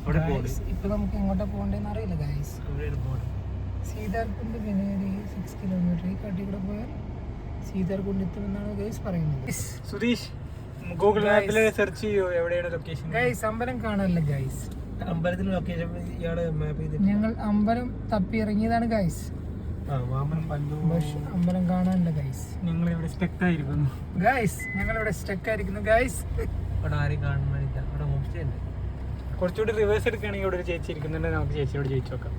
ഇപ്പൊ നമുക്ക് എങ്ങോട്ടാ പോകണ്ടെന്ന് അറിയില്ല ഗൈസ്. സീതാർകുണ്ട് പിന്നെ ഒരു 6 കിലോമീറ്റർ ഈ കാട്ടിൽ കൂടെ പോയാൽ സീതാർകുണ്ട് എത്തുമെന്നാണ് ഗൈസ് പറയുന്നത്. സുധീഷ് ഗൂഗിൾ മാപ്പിൽ സെർച്ച് ചെയ്യോ എവിടെയാണ് ലൊക്കേഷൻ? ഗൈസ് അമ്പലം കാണാനല്ല ഗൈസ്. അമ്പലത്തിന്റെ ലൊക്കേഷൻ ഇയാള് മാപ്പ് ചെയ്തിട്ട് ഞങ്ങൾ അമ്പലം തപ്പി ഇറങ്ങിയതാണ് ഗൈസ്. അമ്പലം കാണാനല്ല ഗൈസ്. ഞങ്ങൾ ഇവിടെ സ്റ്റക്ക് ആയിരിക്കുന്നു ഗൈസ്. ഞങ്ങളിവിടെ സ്റ്റക്ക് ആയിരിക്കുന്നു ഗൈസ്. ഇവിടെ ആരും കാണുന്നില്ല. ഇവിടെ ഹോം സ്റ്റേ ഉണ്ട്. കുറച്ചുകൂടി റിവേഴ്സ് എടുക്കുകയാണെങ്കിൽ ഇവിടെ ഒരു ചേച്ചി ഇരിക്കുന്നുണ്ട്. നമുക്ക് ചേച്ചിയോട് ചോദിച്ചു നോക്കാം.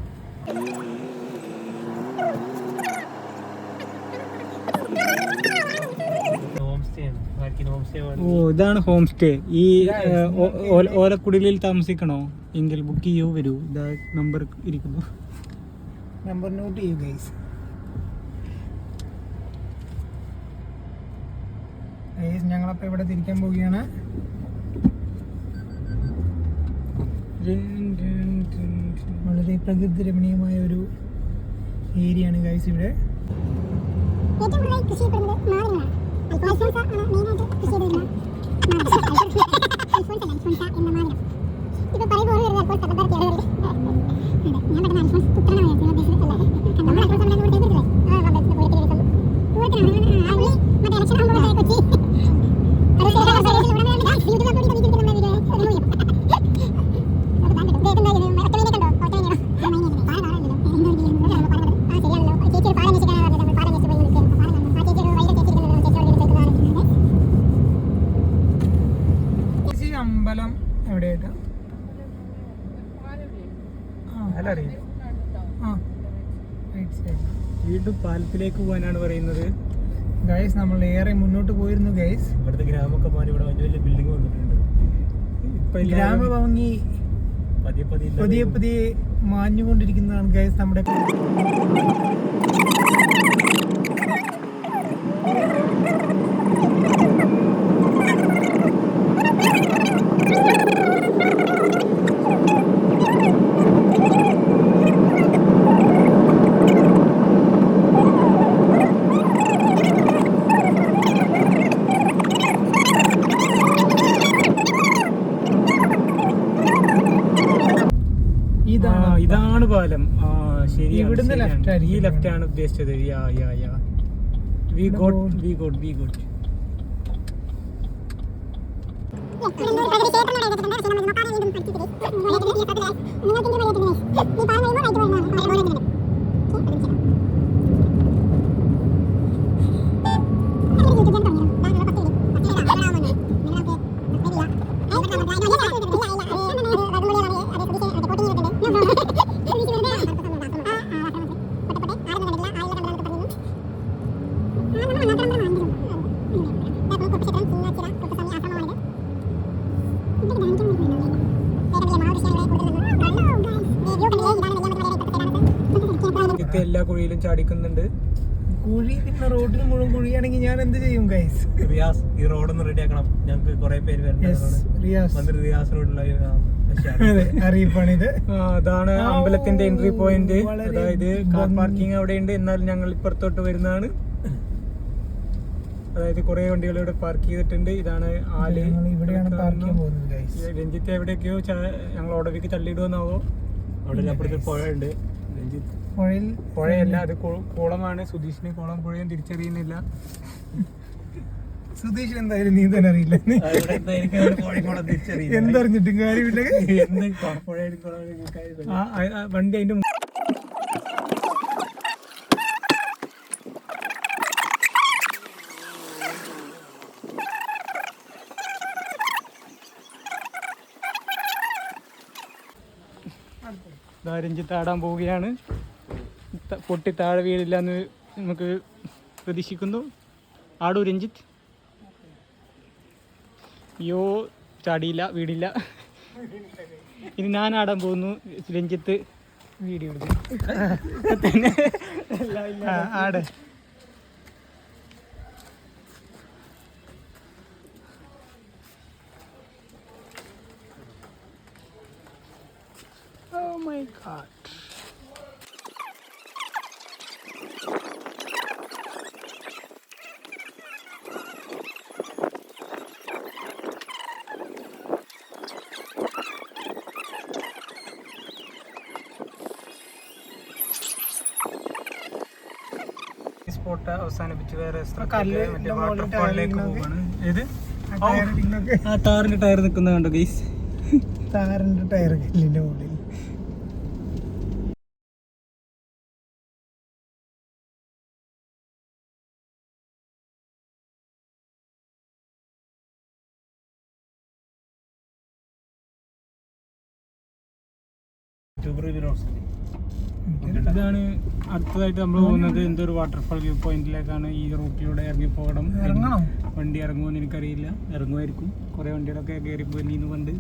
ഓ ഇതാണ് ഹോം സ്റ്റേ. ഈ ഓലക്കുടിലിൽ താമസിക്കണോ എങ്കിൽ ബുക്ക് ചെയ്യൂ. വരൂ, ഇതാ നമ്പർ ഇരിക്കുന്നു. നമ്പർ നോട്ട് ചെയ്യൂ ഗൈസ്. ഞങ്ങളപ്പോ ഇവിടെ തിരിക്കാൻ പോവുകയാണ്. വളരെ പ്രകൃതി രമണീയമായ ഒരു ഏരിയ ആണ് ഗൈസ് ഇവിടെ. അമ്പലം എവിടെയായിട്ടാ? വീണ്ടും പാലത്തിലേക്ക് പോകാനാണ് പറയുന്നത് ഗൈസ്. നമ്മൾ ഏറെ മുന്നോട്ട് പോയിരുന്നു ഗൈസ്. ഇവിടുത്തെ ഗ്രാമമൊക്കെ മാറി ഇവിടെ വലിയ വലിയ ബിൽഡിംഗ് വന്നിട്ടുണ്ട്. ഇപ്പൊ ഗ്രാമഭംഗി പതിയെ പതിയെ മാഞ്ഞുകൊണ്ടിരിക്കുന്നതാണ് ഗൈസ് നമ്മുടെ. ഇതാണ് പാലം. ശരിയാണ്. ഇവിടുന്ന് ലെഫ്റ്റ് ഈ ലെഫ്റ്റ് ആണ് ഉദ്ദേശിച്ചത്. വി ഗോട്ട് എല്ലാ കുഴിയിലും ചാടിക്കുന്നുണ്ട്. കുഴി പിന്നെ റോഡിന് മുഴുവൻ കുഴിയാണെങ്കിൽ ഞാൻ എന്ത് ചെയ്യും ഗൈസ്? റിയാസ്, ഈ റോഡൊന്ന് റെഡി ആക്കണം. ഞങ്ങൾക്ക് കുറെ പേര് റിയാസ് റോഡിലുള്ള അറിയിപ്പാണിത്. അതാണ് അമ്പലത്തിന്റെ എൻട്രി പോയിന്റ്. അതായത് കാർ പാർക്കിംഗ് അവിടെ ഉണ്ട്. എന്നാൽ ഞങ്ങൾ ഇപ്പുറത്തോട്ട് വരുന്നതാണ്. അതായത് കുറെ വണ്ടികൾ ഇവിടെ പാർക്ക് ചെയ്തിട്ടുണ്ട്. ഇതാണ് ആല്. രഞ്ജിത്ത് എവിടെയൊക്കെയോ ഞങ്ങൾ ഓടവിക്ക് തള്ളിയിടുമെന്നാവോ. അവിടെ അപ്പുറത്ത് പുഴ ഉണ്ട്. രഞ്ജിത്ത് പുഴയല്ല, അത് കുളമാണ്. സുധീഷിന് കുളം പുഴയും തിരിച്ചറിയുന്നില്ല. സുധീഷ് എന്തായാലും നീന്താൻ അറിയില്ല. എന്തറിഞ്ഞിട്ടും കാര്യമില്ല. വണ്ടി അതിന്റെ രഞ്ജിത്ത് ആടാൻ പോവുകയാണ്. പൊട്ടി താഴെ വീടില്ല എന്ന് നമുക്ക് പ്രതീക്ഷിക്കുന്നു. ആടൂ രഞ്ജിത്ത്. അയ്യോ, ചാടിയില്ല, വീടില്ല. ഇനി ഞാൻ ആടാൻ പോകുന്നു. രഞ്ജിത്ത് വീഡിയോ തന്നെ ആട്. Oh my God. സ്പോട്ട് അവസാനിപ്പിച്ച് വേറെ കല്ല് മറ്റേ വാട്ടർഫാളിലേക്ക് പോവാണ്. ഏത് ടയറിനൊക്കെ ആ താറിന്റെ ടയർ നിൽക്കുന്നത് കണ്ടോ ഗൈസ്? താറിന്റെ ടയർ കല്ലിന്റെ മുകളിൽ. ഇതാണ് അടുത്തതായിട്ട് നമ്മൾ പോകുന്നത് എന്തൊരു വാട്ടർഫാൾ വ്യൂ പോയിന്റിലേക്കാണ്. ഈ റൂട്ടിലൂടെ ഇറങ്ങി പോകണം. ഇറങ്ങണം. വണ്ടി ഇറങ്ങുമെന്ന് എനിക്കറിയില്ല. ഇറങ്ങുമായിരിക്കും. കുറെ വണ്ടികളൊക്കെ കയറി പോയി പണ്ട്.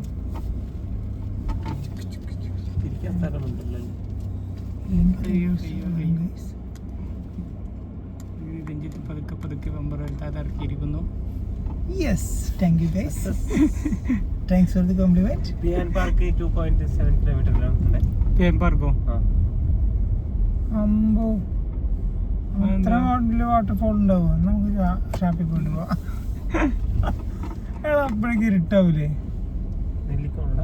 രഞ്ജിത്ത് പതുക്കെ പതുക്കെ bumper ഇറക്കിയിരിക്കുന്നു. Yes, thank you guys. Thanks for the compliment. PN Park 2.7 kilometer ഉണ്ട്. PN Park-ഓ? അമ്പോ അത്ര മോഡല് വാട്ടർഫോൾ ഉണ്ടാവോ? നമുക്ക് ഷാപ്പിൽ പോയിട്ട് പോവാം. അപ്പോഴേക്ക് ഇരുട്ടാവൂലേ? നെല്ലിക്കുണ്ട്.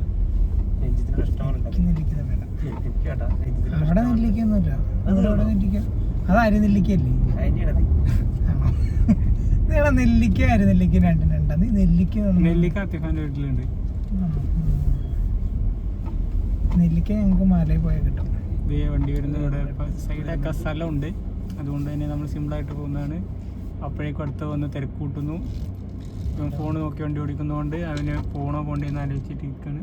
രഞ്ജിത്തിന് ഇഷ്ടമുണ്ട്. അവിടെ നെല്ലിക്കൊന്നുമില്ല. അവിടെ നെല്ലിക്ക അതാര് നെല്ലിക്കല്ലേ? നിങ്ങളെ നെല്ലിക്ക ആര് നെല്ലിക്ക രണ്ടിനുണ്ട? നീ നെല്ലിക്ക അത്തിഫാന്റെ വീട്ടിലുണ്ട്. നെല്ലിക്ക ഞങ്ങൾക്ക് മലയിൽ പോയാൽ കിട്ടും. വണ്ടി വരുന്ന ഇവിടെ സൈഡൊക്കെ സ്ഥലമുണ്ട്. അതുകൊണ്ട് തന്നെ നമ്മൾ സിമ്പിളായിട്ട് പോകുന്നതാണ്. അപ്പോഴേക്കും അടുത്ത് വന്ന് തിരക്ക് കൂട്ടുന്നു. ഇപ്പം ഫോൺ നോക്കി വണ്ടി ഓടിക്കുന്നതുകൊണ്ട് അവന് പോണോ പോണ്ടേന്ന് ആലോചിച്ചിട്ട് ഇരിക്കുകയാണ്.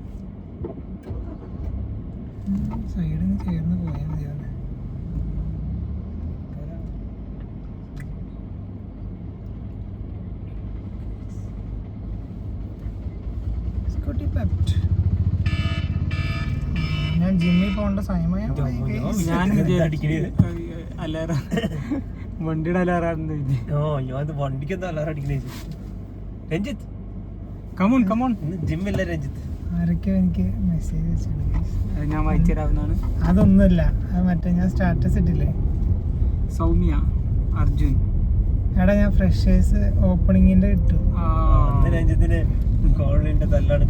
സൈഡിൽ ചേർന്ന് പോയാൽ മതിയാണ്. ഞാൻ ജിമ്മിൽ പോകേണ്ട സമയമായി. ഞാൻ അലാറ വണ്ടിയുടെ അലാറാണ്. വണ്ടിക്ക് അലാറം അടിക്കണേ. Ranjith come on come on. ജിമ്മില്ല രഞ്ജിത്ത്. ആരൊക്കെയോ എനിക്ക് മെസ്സേജ് വെച്ചിട്ടുണ്ട്. ഞാൻ വായിച്ചു തരാവുന്നതാണ്. അതൊന്നുമില്ല, അത് മറ്റേ ഞാൻ സ്റ്റാറ്റസ് ഇട്ടില്ലേ, സൗമ്യ അർജുൻ. എടാ ഞാൻ ഫ്രഷേഴ്സ് ഓപ്പണിങ്ങിന്റെ ഇട്ടു. രഞ്ജിത്തിന് കോളിന്റെ തല്ലാണ്.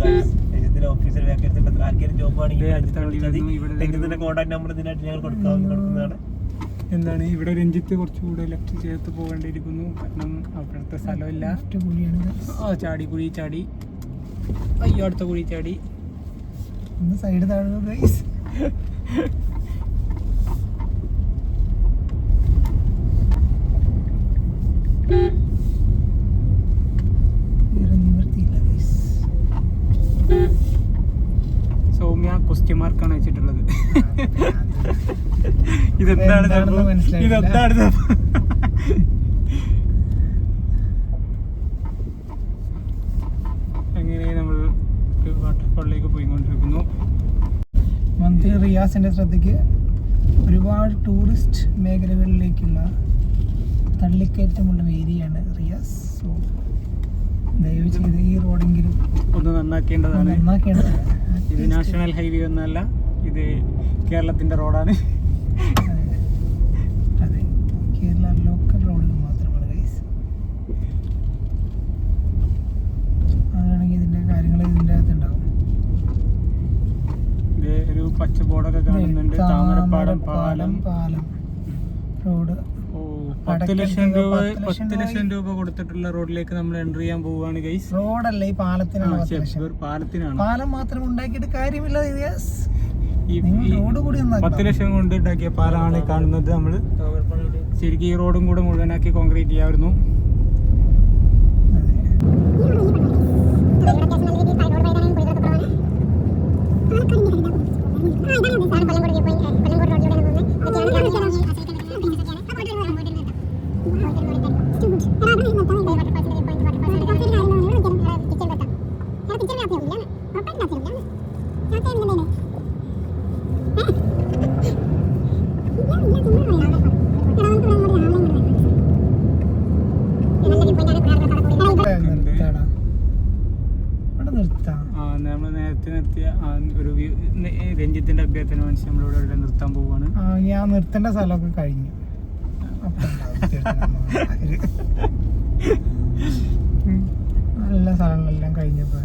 രഞ്ജിത്തിന്റെ ഓഫീസിൽ വേക്കൻസി ആർക്കെങ്കിലും ജോബ് ആണെങ്കിൽ രഞ്ജിത്തിന്റെ കോൺടാക്ട് നമ്പർ ഇതിനായിട്ട് ഞങ്ങൾ കൊടുക്കുന്നതാണ്. എന്താണ് ഇവിടെ രഞ്ജിത്ത് കുറച്ചുകൂടെ ലെഫ്റ്റ് ചേർത്ത് പോകേണ്ടിയിരിക്കുന്നു. കാരണം അവിടുത്തെ സ്ഥലമില്ല. ചാടി കുഴി ചാടി. അയ്യോ അടുത്ത കുഴി ചാടി. ഒന്ന് സൈഡ് താഴുക ഗൈസ്. സൗമ്യ ക്വസ്റ്റ്യൻ മാർക്കാണ് വെച്ചിട്ടുള്ളത്. ഇതെന്താണ് ഇതെന്താണ്? അങ്ങനെ നമ്മൾ വാട്ടർഫാളിലേക്ക് പോയിക്കൊണ്ടിരിക്കുന്നു. മന്ത്രി റിയാസിന്റെ ശ്രദ്ധയ്ക്ക് ഒരുപാട് ടൂറിസ്റ്റ് മേഖലകളിലേക്കുള്ള തള്ളിക്കയറ്റമുള്ള ഏരിയയാണ് റിയാസ്. സോ ദയവ് ചെയ്ത് ഈ റോഡെങ്കിലും ഒന്ന് നന്നാക്കേണ്ടതാണ്. ഇത് നാഷണൽ ഹൈവേ ഒന്നല്ല, ഇത് കേരളത്തിന്റെ റോഡാണ്. അതെ, കേരള ലോക്കൽ റോഡിൽ മാത്രമാണ് ഗൈസ്. അതാണെങ്കിൽ ഇതിന്റെ കാര്യങ്ങൾ ഇതിൻ്റെ അകത്ത് ഉണ്ടാവും. ഒരു പച്ച ബോർഡൊക്കെ കാണുന്നുണ്ട്. താമരപ്പാടം പാലം റോഡ്. 10 ലക്ഷം രൂപ കൊടുത്തിട്ടുള്ള റോഡിലേക്ക് നമ്മൾ എൻട്രി ചെയ്യാൻ പോവുകയാണ് ഗൈസ്. റോഡല്ല, ഈ പാലത്തിനാണ്. പാലത്തിനാണ്. പാലം മാത്രം ഉണ്ടാക്കിയിട്ട് കാര്യമില്ല. ഈ 10 ലക്ഷം കൊണ്ട് ഉണ്ടാക്കിയ പാലമാണ് കാണുന്നത്. നമ്മൾ ശരിക്കും ഈ റോഡും കൂടെ മുഴുവനാക്കി കോൺക്രീറ്റ് ചെയ്യാമായിരുന്നു. നമ്മൾ നേരത്തെ നിർത്തിയ ഒരു രഞ്ജിത്തിന്റെ അഭ്യർത്ഥന മനസ്സിൽ നമ്മളിവിടെ നിർത്താൻ പോവുകയാണ്. ഞാൻ നിർത്തേണ്ട സ്ഥലമൊക്കെ കഴിഞ്ഞു. നല്ല സ്ഥലങ്ങളെല്ലാം കഴിഞ്ഞപ്പോ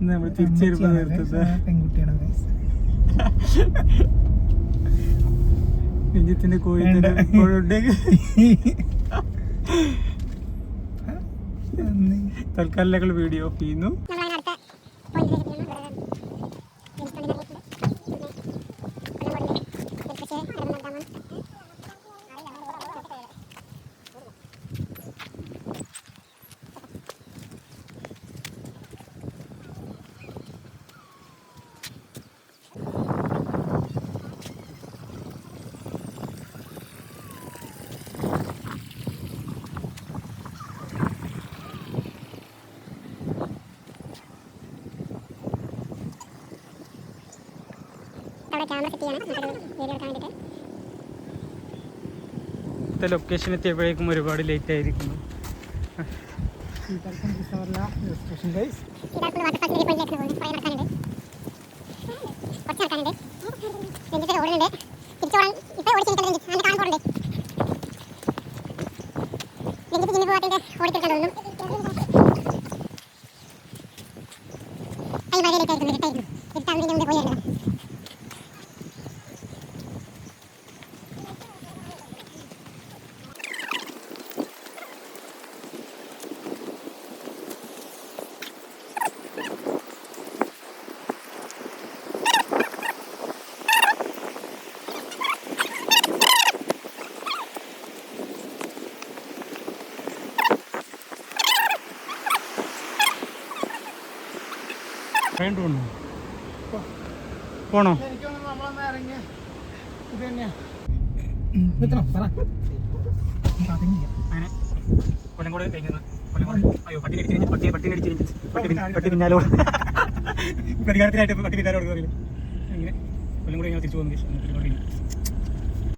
നമ്മൾ തിരിച്ചു പെൺകുട്ടിയാണ്. രഞ്ജിത്തിന്റെ കോഴി തൽക്കാലം വീഡിയോ ഓഫ് ചെയ്യുന്നു. ലൊക്കേഷൻ എത്തിയപ്പോഴേക്കും ഒരുപാട് ലേറ്റ് ആയിരിക്കുന്നു. പോണോ? പ്രതികാരത്തിനായിട്ട് പട്ടി പിന്നാലെ കൊടുക്കുക. അങ്ങനെ കൊല്ലം കൂടെ തിരിച്ചു പോകുന്നു.